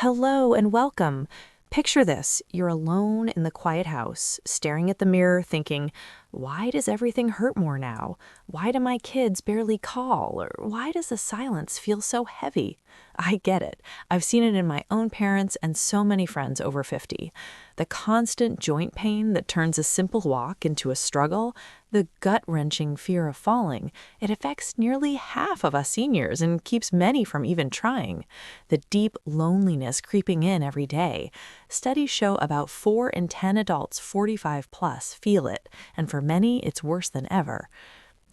Hello and welcome. Picture this, you're alone in the quiet house, staring at the mirror thinking, why does everything hurt more now? Why do my kids barely call? Or why does the silence feel so heavy? I get it. I've seen it in my own parents and so many friends over 50. The constant joint pain that turns a simple walk into a struggle, the gut-wrenching fear of falling, it affects nearly half of us seniors and keeps many from even trying. The deep loneliness creeping in every day. Studies show about 4 in 10 adults 45 plus feel it, and for many, it's worse than ever.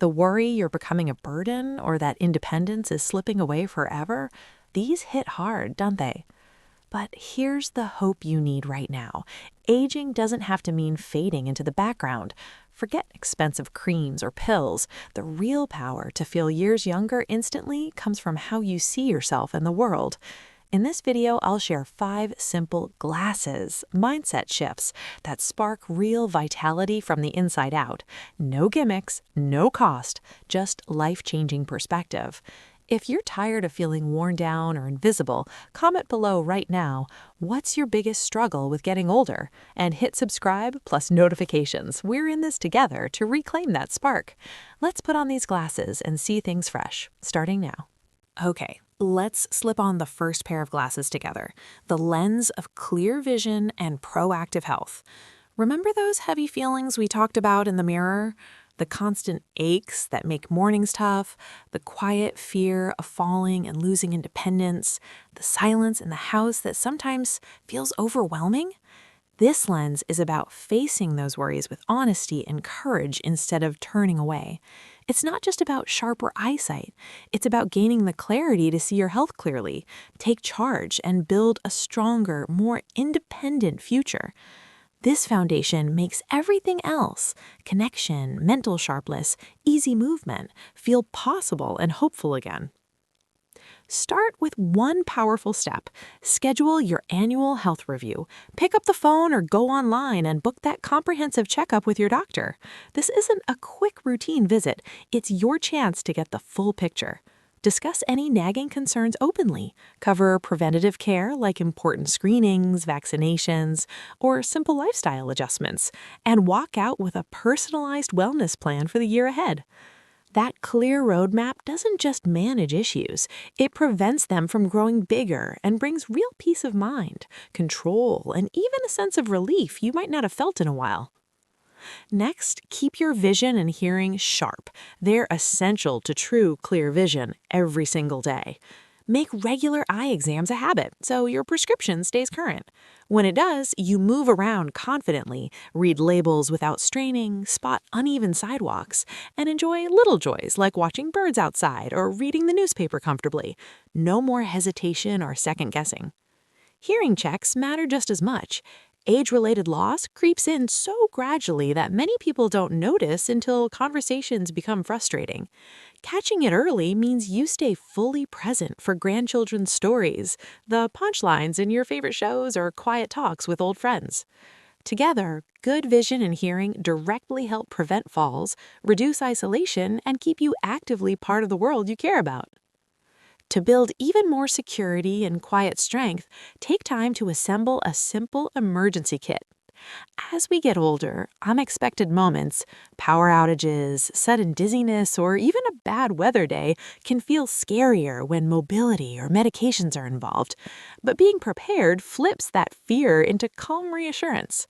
The worry you're becoming a burden or that independence is slipping away forever, these hit hard, don't they? But here's the hope you need right now. Aging doesn't have to mean fading into the background. Forget expensive creams or pills. The real power to feel years younger instantly comes from how you see yourself and the world. In this video, I'll share 5 simple glasses, mindset shifts that spark real vitality from the inside out. No gimmicks, no cost, just life-changing perspective. If you're tired of feeling worn down or invisible, comment below right now, what's your biggest struggle with getting older? And hit subscribe plus notifications. We're in this together to reclaim that spark. Let's put on these glasses and see things fresh, starting now. Okay, let's slip on the first pair of glasses together, the lens of clear vision and proactive health. Remember those heavy feelings we talked about in the mirror? The constant aches that make mornings tough, the quiet fear of falling and losing independence, the silence in the house that sometimes feels overwhelming? This lens is about facing those worries with honesty and courage instead of turning away. It's not just about sharper eyesight. It's about gaining the clarity to see your health clearly, take charge, and build a stronger, more independent future. This foundation makes everything else, connection, mental sharpness, easy movement, feel possible and hopeful again. Start with one powerful step. Schedule your annual health review. Pick up the phone or go online and book that comprehensive checkup with your doctor. This isn't a quick routine visit. It's your chance to get the full picture. Discuss any nagging concerns openly. Cover preventative care like important screenings, vaccinations, or simple lifestyle adjustments. And walk out with a personalized wellness plan for the year ahead. That clear roadmap doesn't just manage issues, it prevents them from growing bigger and brings real peace of mind, control, and even a sense of relief you might not have felt in a while. Next, keep your vision and hearing sharp. They're essential to true clear vision every single day. Make regular eye exams a habit so your prescription stays current. When it does, you move around confidently, read labels without straining, spot uneven sidewalks, and enjoy little joys like watching birds outside or reading the newspaper comfortably. No more hesitation or second guessing. Hearing checks matter just as much. Age-related loss creeps in so gradually that many people don't notice until conversations become frustrating. Catching it early means you stay fully present for grandchildren's stories, the punchlines in your favorite shows, or quiet talks with old friends. Together, good vision and hearing directly help prevent falls, reduce isolation, and keep you actively part of the world you care about. To build even more security and quiet strength, take time to assemble a simple emergency kit. As we get older, unexpected moments, power outages, sudden dizziness, or even a bad weather day can feel scarier when mobility or medications are involved. But being prepared flips that fear into calm reassurance.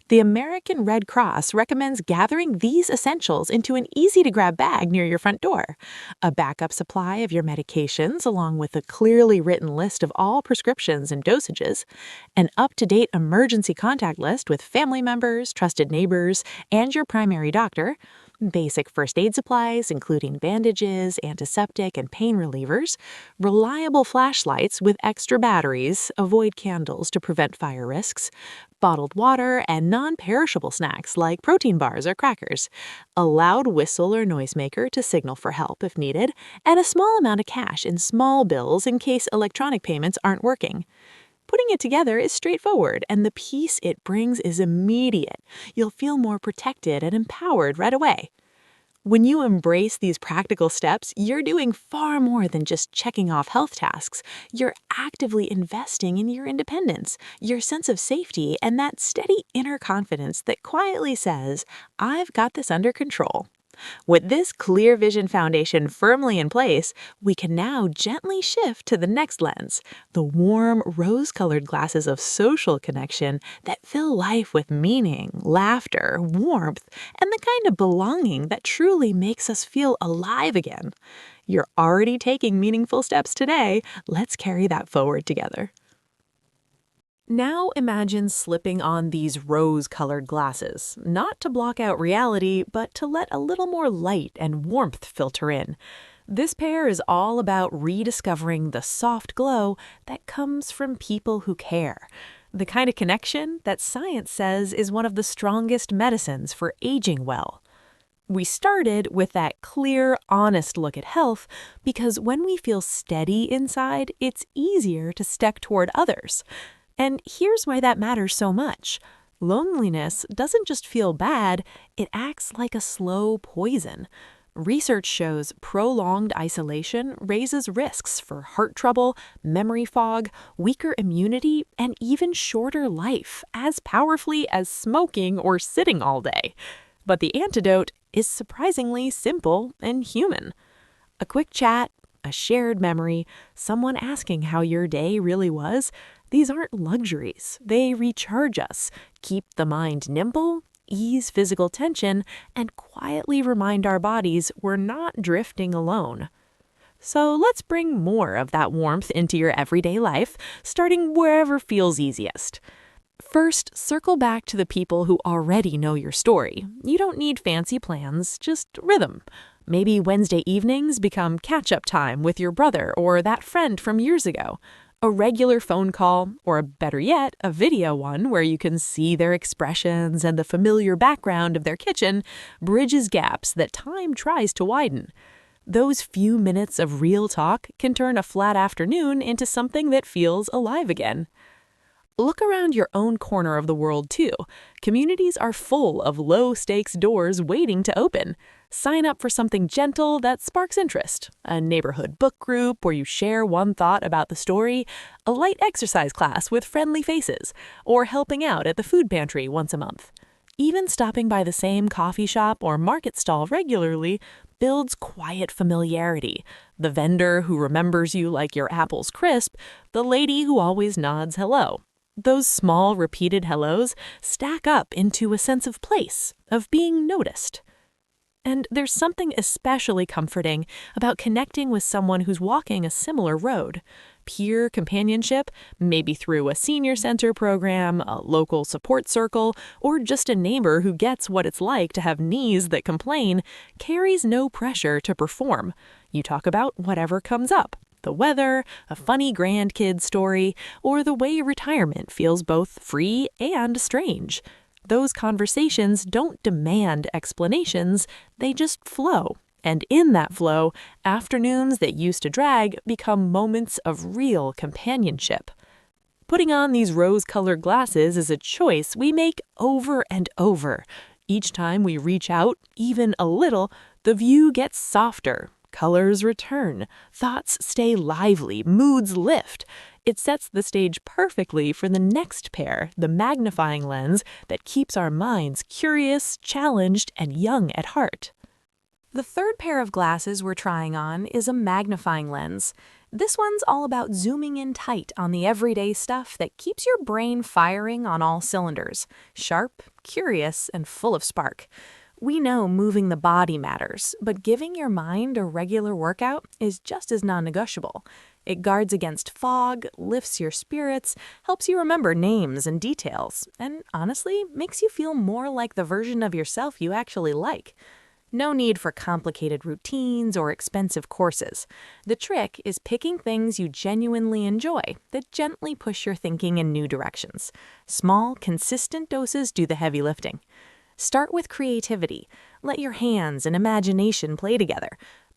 The American Red Cross recommends gathering these essentials into an easy-to-grab bag near your front door. A backup supply of your medications along with a clearly written list of all prescriptions and dosages, an up-to-date emergency contact list with family members, trusted neighbors, and your primary doctor, basic first aid supplies including bandages, antiseptic, and pain relievers, reliable flashlights with extra batteries, avoid candles to prevent fire risks, bottled water, and non-perishable snacks like protein bars or crackers, a loud whistle or noisemaker to signal for help if needed, and a small amount of cash in small bills in case electronic payments aren't working. Putting it together is straightforward, and the peace it brings is immediate. You'll feel more protected and empowered right away. When you embrace these practical steps, you're doing far more than just checking off health tasks. You're actively investing in your independence, your sense of safety, and that steady inner confidence that quietly says, I've got this under control. With this clear vision foundation firmly in place, we can now gently shift to the next lens, the warm, rose-colored glasses of social connection that fill life with meaning, laughter, warmth, and the kind of belonging that truly makes us feel alive again. You're already taking meaningful steps today. Let's carry that forward together. Now imagine slipping on these rose-colored glasses, not to block out reality, but to let a little more light and warmth filter in. This pair is all about rediscovering the soft glow that comes from people who care. The kind of connection that science says is one of the strongest medicines for aging well. We started with that clear, honest look at health because when we feel steady inside, it's easier to step toward others. And here's why that matters so much. Loneliness doesn't just feel bad, it acts like a slow poison. Research shows prolonged isolation raises risks for heart trouble, memory fog, weaker immunity, and even shorter life, as powerfully as smoking or sitting all day. But the antidote is surprisingly simple and human. A quick chat, a shared memory, someone asking how your day really was. These aren't luxuries. They recharge us, keep the mind nimble, ease physical tension, and quietly remind our bodies we're not drifting alone. So let's bring more of that warmth into your everyday life, starting wherever feels easiest. First, circle back to the people who already know your story. You don't need fancy plans, just rhythm. Maybe Wednesday evenings become catch-up time with your brother or that friend from years ago. A regular phone call, or better yet, a video one where you can see their expressions and the familiar background of their kitchen, bridges gaps that time tries to widen. Those few minutes of real talk can turn a flat afternoon into something that feels alive again. Look around your own corner of the world, too. Communities are full of low-stakes doors waiting to open. Sign up for something gentle that sparks interest. A neighborhood book group where you share one thought about the story, a light exercise class with friendly faces, or helping out at the food pantry once a month. Even stopping by the same coffee shop or market stall regularly builds quiet familiarity. The vendor who remembers you like your apple's crisp, the lady who always nods hello. Those small, repeated hellos stack up into a sense of place, of being noticed. And there's something especially comforting about connecting with someone who's walking a similar road. Peer companionship, maybe through a senior center program, a local support circle, or just a neighbor who gets what it's like to have knees that complain, carries no pressure to perform. You talk about whatever comes up. The weather, a funny grandkid story, or the way retirement feels both free and strange. Those conversations don't demand explanations, they just flow. And in that flow, afternoons that used to drag become moments of real companionship. Putting on these rose-colored glasses is a choice we make over and over. Each time we reach out, even a little, the view gets softer. Colors return, thoughts stay lively, moods lift. It sets the stage perfectly for the next pair, the magnifying lens that keeps our minds curious, challenged, and young at heart. The third pair of glasses we're trying on is a magnifying lens. This one's all about zooming in tight on the everyday stuff that keeps your brain firing on all cylinders, sharp, curious, and full of spark. We know moving the body matters, but giving your mind a regular workout is just as non-negotiable. It guards against fog, lifts your spirits, helps you remember names and details, and honestly, makes you feel more like the version of yourself you actually like. No need for complicated routines or expensive courses. The trick is picking things you genuinely enjoy that gently push your thinking in new directions. Small, consistent doses do the heavy lifting. Start with creativity. Let your hands and imagination play together.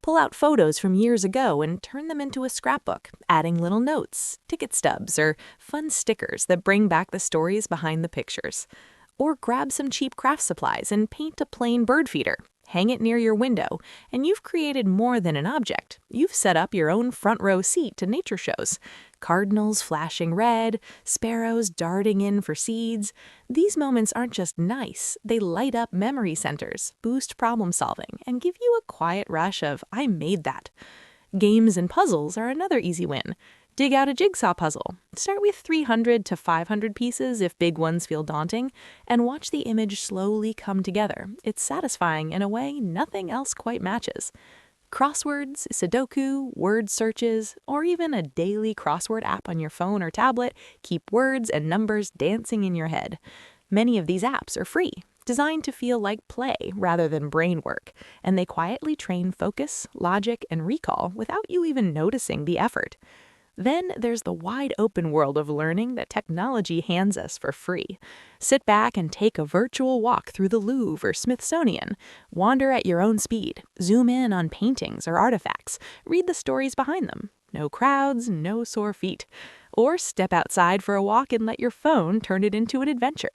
Pull out photos from years ago and turn them into a scrapbook, adding little notes, ticket stubs, or fun stickers that bring back the stories behind the pictures. Or grab some cheap craft supplies and paint a plain bird feeder. hang it near your window, and you've created more than an object. You've set up your own front row seat to nature shows. Cardinals flashing red, sparrows darting in for seeds. These moments aren't just nice, they light up memory centers, boost problem solving, and give you a quiet rush of, I made that. Games and puzzles are another easy win. Dig out a jigsaw puzzle. Start with 300 to 500 pieces if big ones feel daunting, and watch the image slowly come together. It's satisfying in a way nothing else quite matches. Crosswords, Sudoku, word searches, or even a daily crossword app on your phone or tablet keep words and numbers dancing in your head. Many of these apps are free, designed to feel like play rather than brain work, and they quietly train focus, logic, and recall without you even noticing the effort. Then there's the wide open world of learning that technology hands us for free. Sit back and take a virtual walk through the Louvre or Smithsonian. Wander at your own speed. Zoom in on paintings or artifacts. Read the stories behind them. No crowds, no sore feet. Or step outside for a walk and let your phone turn it into an adventure.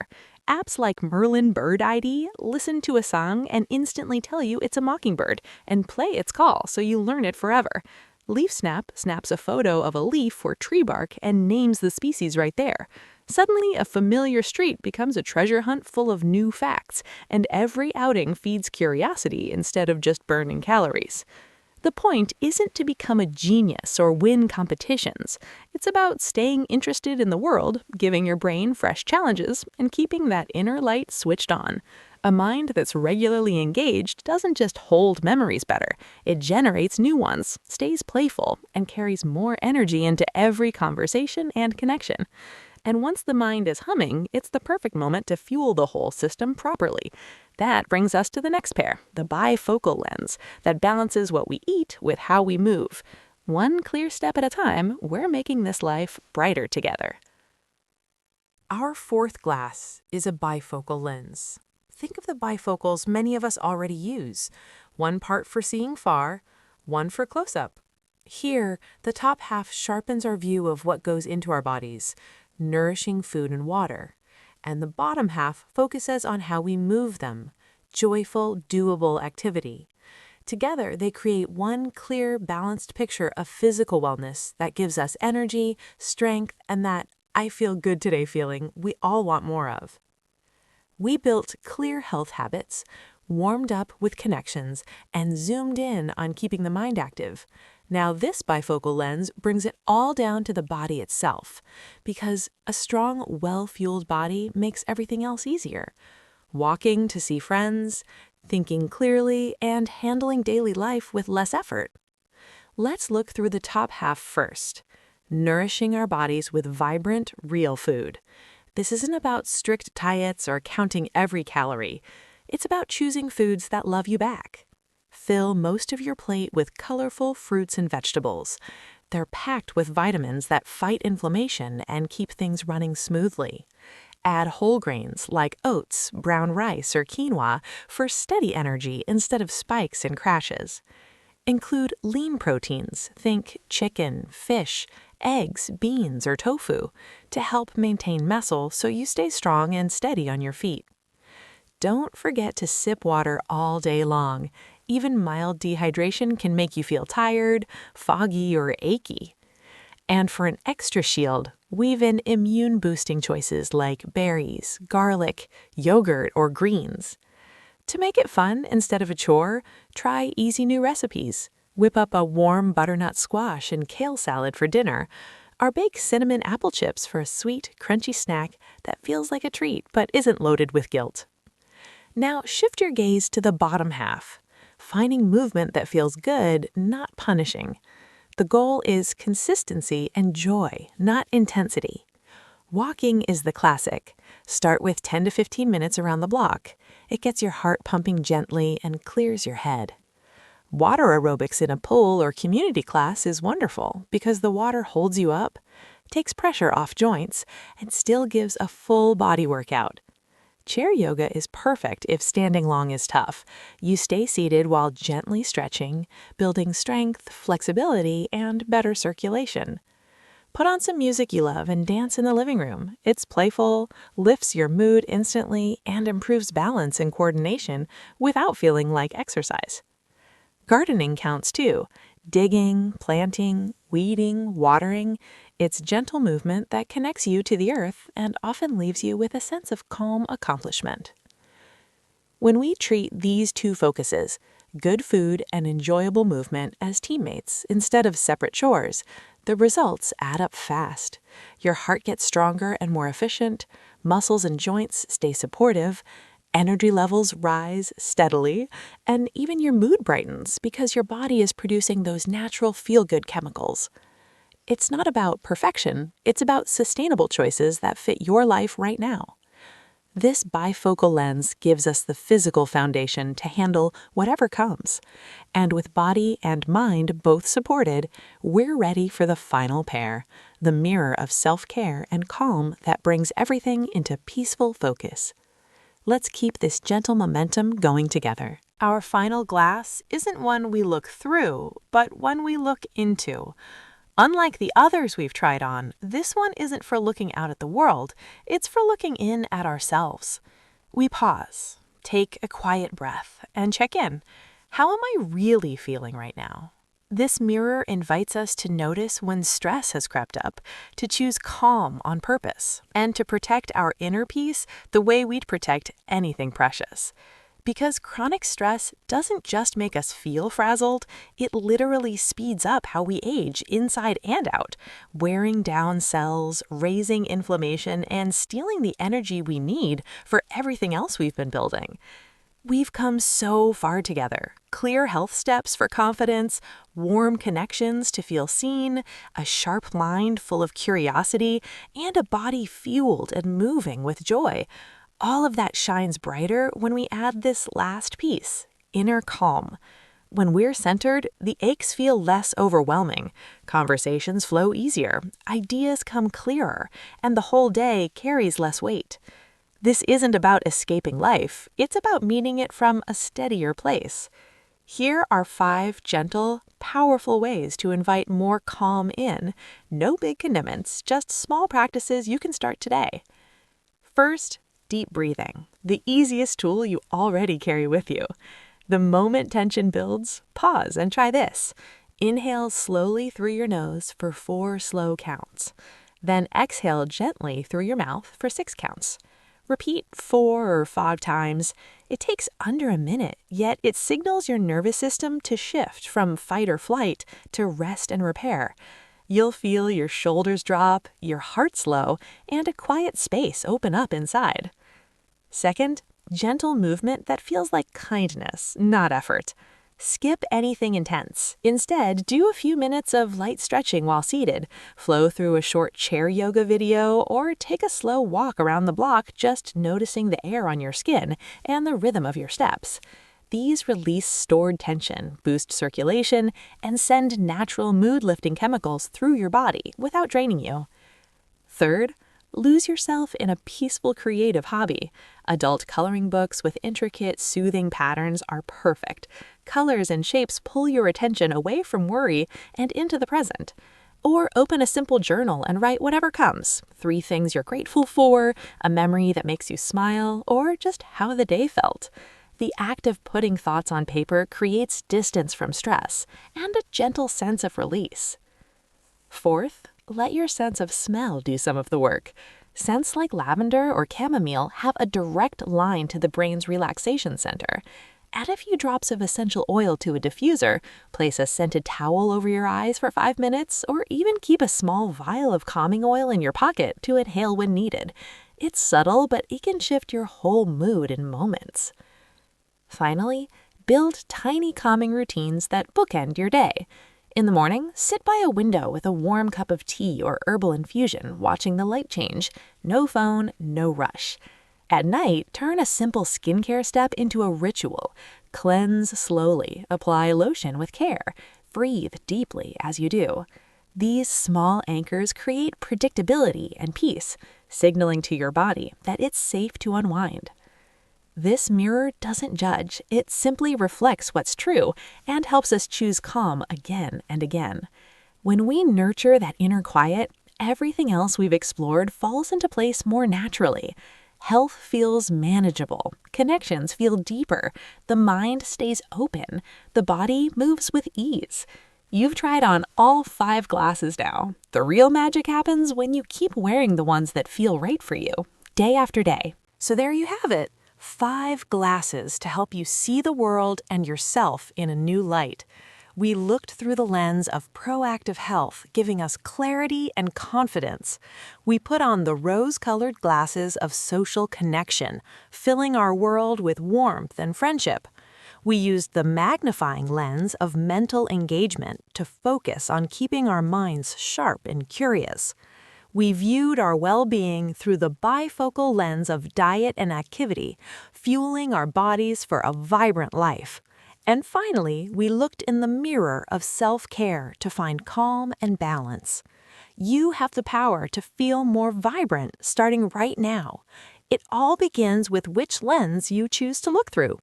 Apps like Merlin Bird ID listen to a song and instantly tell you it's a mockingbird and play its call so you learn it forever. LeafSnap snaps a photo of a leaf or tree bark and names the species right there. Suddenly, a familiar street becomes a treasure hunt full of new facts, and every outing feeds curiosity instead of just burning calories. The point isn't to become a genius or win competitions. It's about staying interested in the world, giving your brain fresh challenges, and keeping that inner light switched on. A mind that's regularly engaged doesn't just hold memories better, it generates new ones, stays playful, and carries more energy into every conversation and connection. And once the mind is humming, it's the perfect moment to fuel the whole system properly. That brings us to the next pair, the bifocal lens, that balances what we eat with how we move. One clear step at a time, we're making this life brighter together. Our fourth glass is a bifocal lens. Think of the bifocals many of us already use. One part for seeing far, one for close-up. Here, the top half sharpens our view of what goes into our bodies, nourishing food and water, and the bottom half focuses on how we move them, joyful, doable activity. Together, they create one clear, balanced picture of physical wellness that gives us energy, strength, and that I feel good today feeling we all want more of. We built clear health habits, warmed up with connections, and zoomed in on keeping the mind active. Now this bifocal lens brings it all down to the body itself, because a strong, well-fueled body makes everything else easier. Walking to see friends, thinking clearly, and handling daily life with less effort. Let's look through the top half first, nourishing our bodies with vibrant, real food. This isn't about strict diets or counting every calorie. It's about choosing foods that love you back. Fill most of your plate with colorful fruits and vegetables. They're packed with vitamins that fight inflammation and keep things running smoothly. Add whole grains like oats, brown rice, or quinoa for steady energy instead of spikes and crashes. Include lean proteins, think chicken, fish, eggs, beans, or tofu, to help maintain muscle so you stay strong and steady on your feet. Don't forget to sip water all day long. Even mild dehydration can make you feel tired, foggy, or achy. And for an extra shield, weave in immune-boosting choices like berries, garlic, yogurt, or greens. To make it fun instead of a chore, try easy new recipes. Whip up a warm butternut squash and kale salad for dinner, or bake cinnamon apple chips for a sweet, crunchy snack that feels like a treat but isn't loaded with guilt. Now shift your gaze to the bottom half, finding movement that feels good, not punishing. The goal is consistency and joy, not intensity. Walking is the classic. Start with 10 to 15 minutes around the block. It gets your heart pumping gently and clears your head. Water aerobics in a pool or community class is wonderful because the water holds you up, takes pressure off joints, and still gives a full body workout. Chair yoga is perfect if standing long is tough. You stay seated while gently stretching, building strength, flexibility, and better circulation. Put on some music you love and dance in the living room. It's playful, lifts your mood instantly, and improves balance and coordination without feeling like exercise. Gardening counts too. Digging, planting, weeding, watering. It's gentle movement that connects you to the earth and often leaves you with a sense of calm accomplishment. When we treat these two focuses, good food and enjoyable movement, as teammates instead of separate chores, the results add up fast. Your heart gets stronger and more efficient, muscles and joints stay supportive, energy levels rise steadily, and even your mood brightens because your body is producing those natural feel-good chemicals. It's not about perfection, it's about sustainable choices that fit your life right now. This bifocal lens gives us the physical foundation to handle whatever comes. And with body and mind both supported, we're ready for the final pair, the mirror of self-care and calm that brings everything into peaceful focus. Let's keep this gentle momentum going together. Our final glass isn't one we look through, but one we look into. Unlike the others we've tried on, this one isn't for looking out at the world, it's for looking in at ourselves. We pause, take a quiet breath, and check in. How am I really feeling right now? This mirror invites us to notice when stress has crept up, to choose calm on purpose, and to protect our inner peace the way we'd protect anything precious. Because chronic stress doesn't just make us feel frazzled, it literally speeds up how we age inside and out, wearing down cells, raising inflammation, and stealing the energy we need for everything else we've been building. We've come so far together. Clear health steps for confidence, warm connections to feel seen, a sharp mind full of curiosity, and a body fueled and moving with joy. All of that shines brighter when we add this last piece, inner calm. When we're centered, the aches feel less overwhelming, conversations flow easier, ideas come clearer, and the whole day carries less weight. This isn't about escaping life, it's about meeting it from a steadier place. Here are 5 gentle, powerful ways to invite more calm in. No big commitments, just small practices you can start today. First, deep breathing, the easiest tool you already carry with you. The moment tension builds, pause and try this. Inhale slowly through your nose for 4 slow counts. Then exhale gently through your mouth for 6 counts. Repeat 4 or 5 times. It takes under a minute, yet it signals your nervous system to shift from fight or flight to rest and repair. You'll feel your shoulders drop, your heart slow, and a quiet space open up inside. Second, gentle movement that feels like kindness, not effort. Skip anything intense. Instead, do a few minutes of light stretching while seated, flow through a short chair yoga video, or take a slow walk around the block just noticing the air on your skin and the rhythm of your steps. These release stored tension, boost circulation, and send natural mood-lifting chemicals through your body without draining you. Third, lose yourself in a peaceful creative hobby. Adult coloring books with intricate, soothing patterns are perfect. Colors and shapes pull your attention away from worry and into the present. Or open a simple journal and write whatever comes. 3 things you're grateful for, a memory that makes you smile, or just how the day felt. The act of putting thoughts on paper creates distance from stress and a gentle sense of release. Fourth, let your sense of smell do some of the work. Scents like lavender or chamomile have a direct line to the brain's relaxation center. Add a few drops of essential oil to a diffuser, place a scented towel over your eyes for 5 minutes, or even keep a small vial of calming oil in your pocket to inhale when needed. It's subtle, but it can shift your whole mood in moments. Finally, build tiny calming routines that bookend your day. In the morning, sit by a window with a warm cup of tea or herbal infusion, watching the light change. No phone, no rush. At night, turn a simple skincare step into a ritual. Cleanse slowly, apply lotion with care. Breathe deeply as you do. These small anchors create predictability and peace, signaling to your body that it's safe to unwind. This mirror doesn't judge, it simply reflects what's true and helps us choose calm again and again. When we nurture that inner quiet, everything else we've explored falls into place more naturally. Health feels manageable, connections feel deeper, the mind stays open, the body moves with ease. You've tried on all 5 glasses now. The real magic happens when you keep wearing the ones that feel right for you, day after day. So there you have it, 5 glasses to help you see the world and yourself in a new light. We looked through the lens of proactive health, giving us clarity and confidence. We put on the rose-colored glasses of social connection, filling our world with warmth and friendship. We used the magnifying lens of mental engagement to focus on keeping our minds sharp and curious. We viewed our well-being through the bifocal lens of diet and activity, fueling our bodies for a vibrant life. And finally, we looked in the mirror of self-care to find calm and balance. You have the power to feel more vibrant starting right now. It all begins with which lens you choose to look through.